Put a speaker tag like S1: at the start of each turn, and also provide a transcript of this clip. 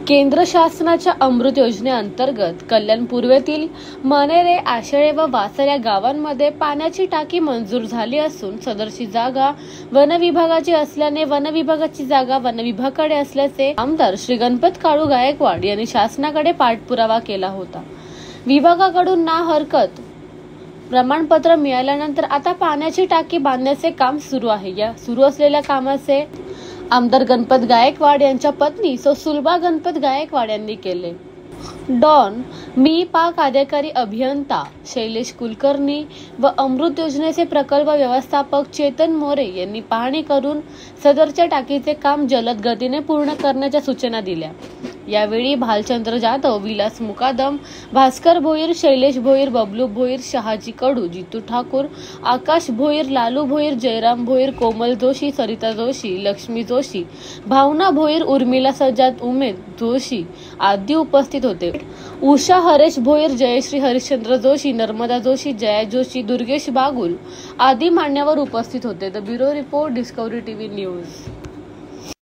S1: केंद्र शासनाच्या अमृत योजनेअंतर्गत कल्याण पूर्वेतील मनेरे, आशळे व वासर या गावांमध्ये पाण्याची टाकी मंजूर झाली असून सदरची जागा वन विभागाची असल्याने वन विभागाची जागा वन विभागाकडे असल्याचे आमदार श्री गणपत काळू गायकवाड यांनी शासनाकडे पाठपुरावा केला होता। विभागाकडून ना हरकत प्रमाणपत्र मिळाल्यानंतर आता पाण्याची टाकी बांधण्याचे काम सुरू आहे। या सुरू असलेल्या कामाचे आमदार गणपत गायकवाड यांच्या पत्नी सुलभा गणपत गायकवाड यांनी केले। डॉन मी पा कार्यकारी अभियंता शैलेश कुलकर्णी व अमृत योजनेचे प्रकल्प व्यवस्थापक चेतन मोरे यांनी पाहणी करून सदरच्या टाकीचे काम जलद गतीने पूर्ण करण्याच्या सूचना दिल्या। यावेळी भालचंद्र जाधव, विलास मुकादम, भास्कर भोईर, शैलेश भोईर, बबलू भोईर, शहाजी कडू, जितू ठाकूर, आकाश भोईर, लालू भोईर, जयराम भोईर, कोमल जोशी, सरिता जोशी, लक्ष्मी जोशी, भावना भोईर, उर्मिला सज्जाद, उमेद जोशी आदी उपस्थित होते। उषा हरेश भोईर, जयश्री हरिश्चंद्र जोशी, नर्मदा जोशी, जया जोशी, दुर्गेश बागुल आदी मान्यवर उपस्थित होते। The bureau report, discovery TV news.